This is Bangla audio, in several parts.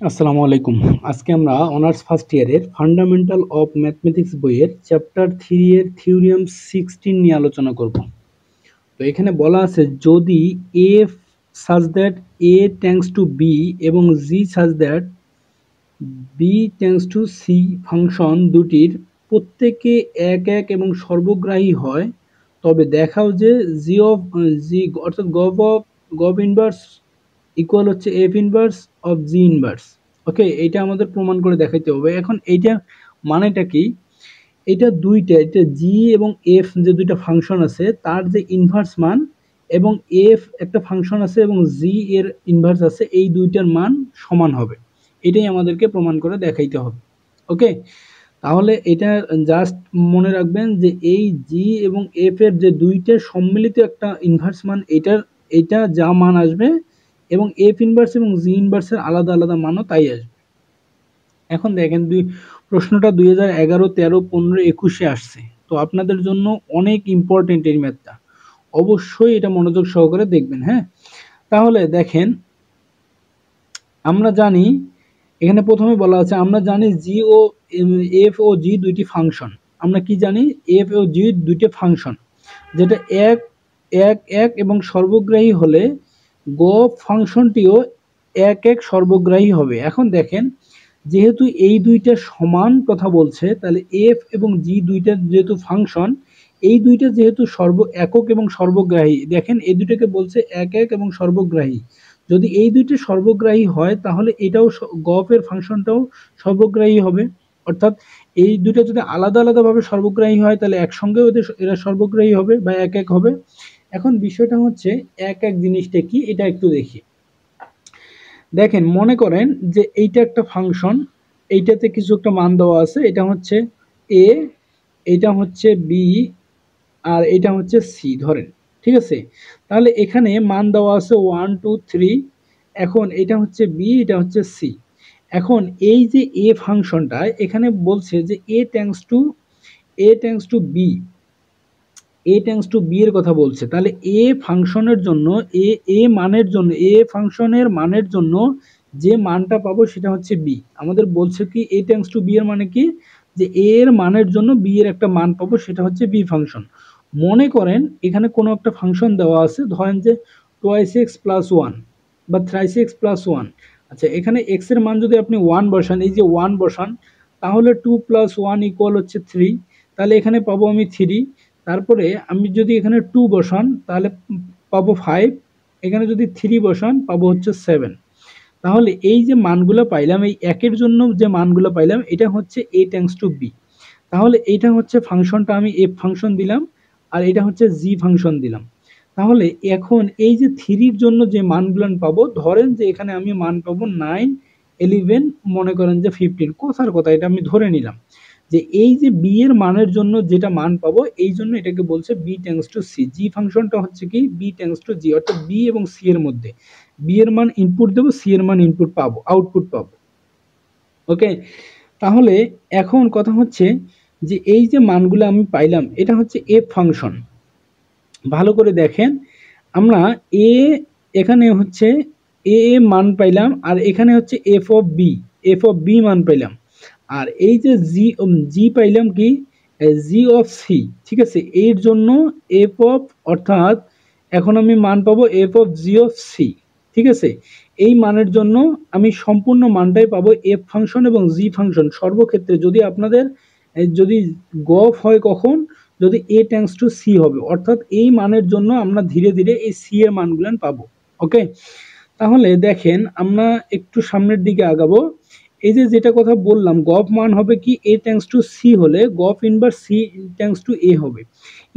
আসসালামু আলাইকুম। আজকে আমরা অনার্স ফার্স্ট ইয়ারের ফান্ডামেন্টাল অফ ম্যাথমেটিক্স বইয়ের চ্যাপ্টার 3 এর থিওরিয়াম 16 নিয়ে আলোচনা করব। তো এখানে বলা আছে যদি A such that A tends to B এবং G such that B tends to C function দুটির প্রত্যেকে এক এক এবং সর্বগ্রাহী হয়, তবে দেখাও যে জি অফ জি অর্থাৎ গভ ইনভার্স ইকুয়াল হচ্ছে F inverse of G inverse. Okay, এটা আমাদের প্রমাণ করে দেখাইতে হবে। এখন এইটা মানেটা কি? এটা দুইটা, এটা জি এবং এফ যে দুইটা ফাংশন আছে তার যে ইনভার্স মান, এবং এফ একটা ফাংশন আছে এবং জি এর ইনভার্স আছে, এই দুইটার মান সমান হবে। এটাই আমাদেরকে প্রমাণ করে দেখাইতে হবে। ওকে, তাহলে এটা জাস্ট মনে রাখবেন যে এই জি এবং এফ এর যে দুইটা সম্মিলিত একটা ইনভার্স মান, এটা যা মান আসবে, এবং এফ ইনভার্স এবং জি ইনভার্সের আলাদা আলাদা মানও তাই আসবে। এখন দেখেন প্রশ্নটা 2011, 13, 15, 21 আসছে। তো আপনাদের জন্য অনেক ইম্পর্টেন্ট এই ম্যাথটা, অবশ্যই এটা মনোযোগ সহকারে দেখবেন। হ্যাঁ, তাহলে দেখেন, আমরা জানি এখানে প্রথমে বলা আছে, আমরা জানি জি ও এফ ও জি দুইটি ফাংশন। আমরা কি জানি? এফ ও জি দুইটি ফাংশন, যেটা এক এক এক এবং সর্বগ্রাহী হলে গ ফাংশনটিও এক এক সর্বগ্রাহী হবে। এখন দেখেন, যেহেতু এই দুইটা সমান কথা বলছে, তাহলে এফ এবং জি দুইটা যেহেতু ফাংশন, এই দুইটা যেহেতু একক এবং সর্বগ্রাহী, দেখেন এই দুইটাকে বলছে এক এক এবং সর্বগ্রাহী। যদি এই দুইটা সর্বগ্রাহী হয় তাহলে এটাও গফ এর ফাংশনটাও সর্বগ্রাহী হবে। অর্থাৎ এই দুইটা যদি আলাদা আলাদা ভাবে সর্বগ্রাহী হয় তাহলে একসঙ্গে ওদের এরা সর্বগ্রাহী হবে বা এক এক হবে। এখন বিষয়টা হচ্ছে এক এক জিনিসটা কি, এটা একটু দেখি। দেখেন, মনে করেন যে এইটা একটা ফাংশন, এইটাতে কিছু একটা মান দেওয়া আছে, এটা হচ্ছে এ, এটা হচ্ছে বি, আর এটা হচ্ছে সি ধরেন। ঠিক আছে, তাহলে এখানে মান দেওয়া আছে 1 2 3। এখন এটা হচ্ছে বি, এটা হচ্ছে সি। এখন এই যে এ ফাংশনটা এখানে বলছে যে A tends to B, A tends to B এর কথা বলছে। তাহলে এ ফাংশনের জন্য এ ফাংশনের মানের জন্য যে মানটা পাবো সেটা হচ্ছে বি। আমাদের বলছে কি এ টেন্ডস টু বি এর মানে কি, যে এ এর মানের জন্য বি এর একটা মান পাবো, সেটা হচ্ছে বি ফাংশন। মনে করেন এখানে কোনো একটা ফাংশন দেওয়া আছে, ধরেন যে টোয়াইস এক্স প্লাস ওয়ান বা থ্রাইস এক্স প্লাস ওয়ান। আচ্ছা, এখানে এক্স এর মান যদি আপনি ওয়ান বসান, এই যে ওয়ান বসান, তাহলে 2 + 1 ইকুয়াল হচ্ছে 3। তাহলে এখানে পাবো আমি 3। তারপরে আমি যদি এখানে 2 বসান তাহলে পাবো 5। এখানে যদি 3 বসান পাবো হচ্ছে 7। তাহলে এই যে মানগুলো পাইলাম, এই একের জন্য যে মানগুলো পাইলাম, এটা হচ্ছে এ টেন্ডস টু বি। তাহলে এইটা হচ্ছে ফাংশনটা আমি এফ ফাংশন দিলাম, আর এটা হচ্ছে জি ফাংশন দিলাম। তাহলে এখন এই যে থ্রির জন্য যে মানগুলো পাবো, ধরেন যে এখানে আমি মান পাবো 9, 11, মনে করেন যে 15, কথার কথা এটা আমি ধরে নিলাম যে এই যে বি এর মানের জন্য যেটা মান পাবো, এই জন্য এটাকে বলছে বি টেন্ডস টু সি। জি ফাংশনটা হচ্ছে কি বি টেন্ডস টু জি, অর্থাৎ বি এবং সি এর মধ্যে বি এর মান ইনপুট দেবো, সি এর মান ইনপুট পাবো, আউটপুট পাবো। ওকে, তাহলে এখন কথা হচ্ছে যে এই যে মানগুলো আমি পাইলাম এটা হচ্ছে এফ ফাংশন। ভালো করে দেখেন, আমরা এ এখানে হচ্ছে এ মান পাইলাম, আর এখানে হচ্ছে এফ অফ বি মান পাইলাম। আর এই যে জি জি পাইলাম কি, জি অফ সি। ঠিক আছে, এর জন্য এফ অফ, অর্থাৎ এখন আমি মান পাবো F of G of C. ঠিক আছে, এই মানের জন্য আমি সম্পূর্ণ মানটাই পাবো এফ ফাংশন এবং জি ফাংশন সর্বক্ষেত্রে। যদি আপনাদের যদি গফ হয় কখন, যদি এ টেন্ডস টু সি হবে, অর্থাৎ এই মানের জন্য আমরা ধীরে ধীরে এই সি এর মানগুলো পাবো। ওকে, তাহলে দেখেন আমরা একটু সামনের দিকে আগাবো। এই যে যেটা কথা বললাম, গফ মান হবে কি এ টেন্ডস টু সি হলে গফ ইনভার্স সি টেন্ডস টু এ হবে।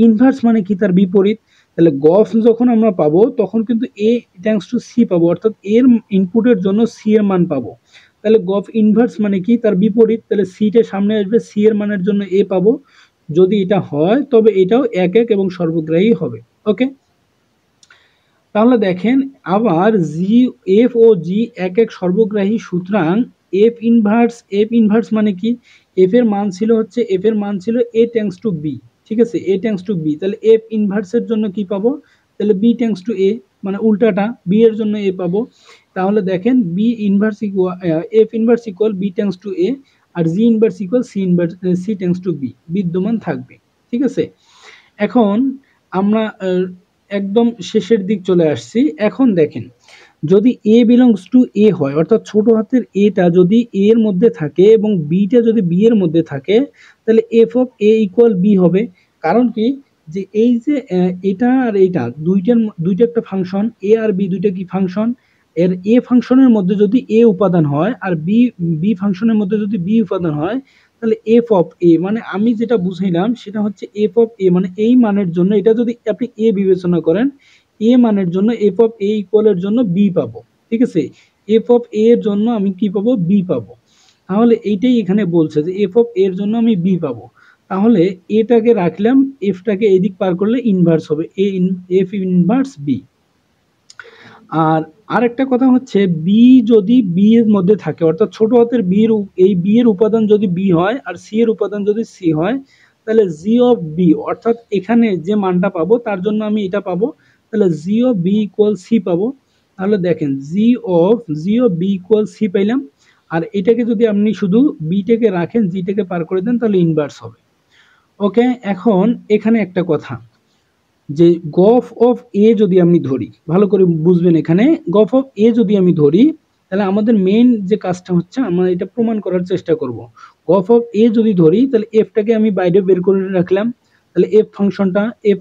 ইনভার্স মানে কি, তার বিপরীত। তাহলে গফ যখন আমরা পাবো তখন কিন্তু এ টেন্ডস টু সি পাবো, অর্থাৎ এর ইনপুটের জন্য সি এর মান পাবো। তাহলে গফ ইনভার্স মানে কি, তার বিপরীত। তাহলে সিটা সামনে আসবে, সি এর মানের জন্য এ পাবো। যদি এটা হয় তবে এটাও এক এক এবং সর্বগ্রাহী হবে। ওকে, তাহলে দেখেন আবার জি এফ ও জি এক এক সর্বগ্রাহী, সুতরাং এফ ইনভার্স মানে কি, এফ এর মান ছিল এ টেন্ডস টু বি। ঠিক আছে, এ টেন্ডস টু বি, তাহলে এফ ইনভার্সের জন্য কি পাবো, তাহলে বি টেন্ডস টু এ, মানে উল্টাটা, বি এর জন্য এ পাবো। তাহলে দেখেন B inverse equal F inverse equal B tends to A, আর G inverse equal C inverse C tends to B বিদ্যমান থাকবে। ঠিক আছে, এখন আমরা একদম শেষের দিক চলে আসছি। এখন দেখেন যদি এ বিলংস টু এ হয়, অর্থাৎ ছোট হাতের এটা যদি এ এর মধ্যে থাকে এবং বিটা যদি বি এর মধ্যে থাকে, তাহলে F of A equal B হবে। কারণ কি, যে এই যে এটা আর এইটা দুইটা একটা ফাংশন, এ আর বি দুইটা কি ফাংশন, এর এ ফাংশনের মধ্যে যদি এ উপাদান হয় আর বি বি ফাংশনের মধ্যে যদি বি উপাদান হয়, তাহলে এফ অফ এ মানে আমি যেটা বুঝাইলাম সেটা হচ্ছে এফ অফ এ মানে এই মানের জন্য, এটা যদি আপনি এ বিবেচনা করেন, এ মানের জন্য এফ অফ এ ইকুয়ালের জন্য বি পাবো। ঠিক আছে, এফ অফ এ এর জন্য আমি কি পাবো, বি পাবো। তাহলে এইটাই এখানে বলছে যে এফ অফ এর জন্য আমি বি পাবো। তাহলে এটাকে রাখলাম, এফটাকে এদিক পার করলে ইনভার্স হবে, এফ ইনভার্স বি। আর আরেকটা কথা হচ্ছে বি যদি বি এর মধ্যে থাকে, অর্থাৎ ছোট হাতের বি এর এই বি এর উপাদান যদি বি হয় আর সি এর উপাদান যদি সি হয়, তাহলে জি অফ বি, অর্থাৎ এখানে যে মানটা পাবো তার জন্য আমি এটা পাবো, তাহলে জি অফ বি ইকুয়াল সি পাবো। তাহলে দেখেন জি অফ বি ইকুয়াল সি পাইলাম। আর এটাকে যদি আপনি শুধু বিটাকে রাখেন, জিটাকে পার করে দেন, তাহলে ইনভার্স হবে। ওকে, এখন এখানে একটা কথা, যে গফ অফ এ যদি আমি ধরি, ভালো করে বুঝবেন, এখানে গফ অফ এ যদি আমি ধরি, তাহলে আমাদের মেইন যে কাজটা হচ্ছে আমরা এটা প্রমাণ করার চেষ্টা করব। গফ অফ এ যদি ধরি, তাহলে এফটাকে আমি বাইরে বের করে রাখলাম, তাহলে এফ ফাংশনটা এফ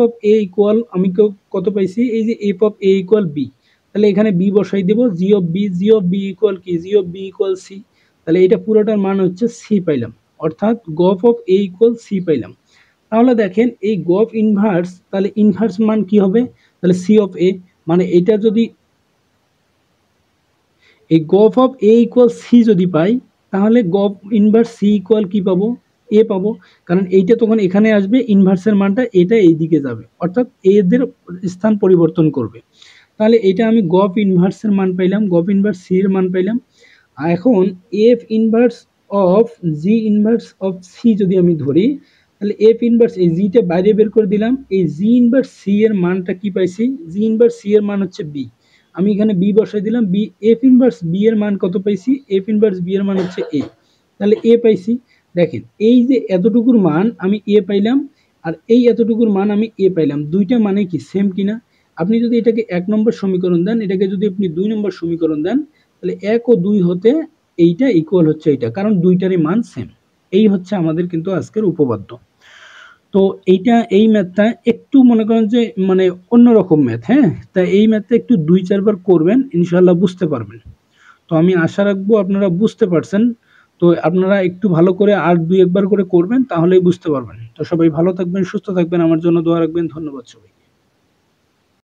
অফ এ ইকুয়াল আমি কত পাইছি, এই যে F of A equal B, তাহলে এখানে বি বসাই দেব, জি অফ বি ইকুয়াল কি, G of B equal C, তাহলে এটা পুরোটার মান হচ্ছে সি পাইলাম, অর্থাৎ gof of A equal C পাইলাম। তাহলে দেখেন এই গফ ইনভার্স, তাহলে ইনভার্স মান কি হবে, তাহলে সি অফ এ, মানে এটা যদি এই gof of A equal C যদি পাই, তাহলে গফ ইনভার্স সি ইকুয়াল কি পাবো, এ পাবো। কারণ এইটা তখন এখানে আসবে, ইনভার্সের মানটা এটা এই দিকে যাবে, অর্থাৎ এদের স্থান পরিবর্তন করবে। তাহলে এটা আমি গফ ইনভার্সের মান পাইলাম, গফ ইনভার্স সি এর মান পাইলাম। আর এখন F inverse of G inverse of C যদি আমি ধরি, তাহলে এফ ইনভার্স এই জিটা বাইরে বের করে দিলাম, এই জি ইনভার্স সি এর মানটা কি পাইছি, জি ইনভার্স সি এর মান হচ্ছে বি, আমি এখানে বি বসাই দিলাম, বি এফ ইনভার্স বি এর মান কত পাইছি, এফ ইনভার্স বি এর মান হচ্ছে এ, তাহলে এ পাইছি। দেখেন এই যে এতটুকুর মান আমি এ পাইলাম, আর এই এতটুকুর মান আমি এ পাইলাম, দুইটা মানে কি সেম কিনা। আপনি যদি এটাকে 1 নম্বর সমীকরণ দেন, এটাকে যদি আপনি 2 নম্বর সমীকরণ দেন, তাহলে 1 ও 2 হতে এইটা ইকুয়াল হচ্ছে এইটা, কারণ দুইটারই মান সেম। এই হচ্ছে আমাদের কিন্তু আজকের উপপাদ্য। তো এই ম্যাথটা একটু মনে করেন যে মানে অন্যরকম ম্যাথ, হ্যাঁ, তাই এই ম্যাথটা একটু 2-4 বার করবেন, ইনশাল্লাহ বুঝতে পারবেন। তো আমি আশা রাখবো আপনারা বুঝতে পারছেন। তো আপনারা একটু ভালো করে আর 2-1 বার করে করবেন, তাহলেই বুঝতে পারবেন। তো সবাই ভালো থাকবেন, সুস্থ থাকবেন, আমার জন্য দোয়া রাখবেন। ধন্যবাদ সবাই।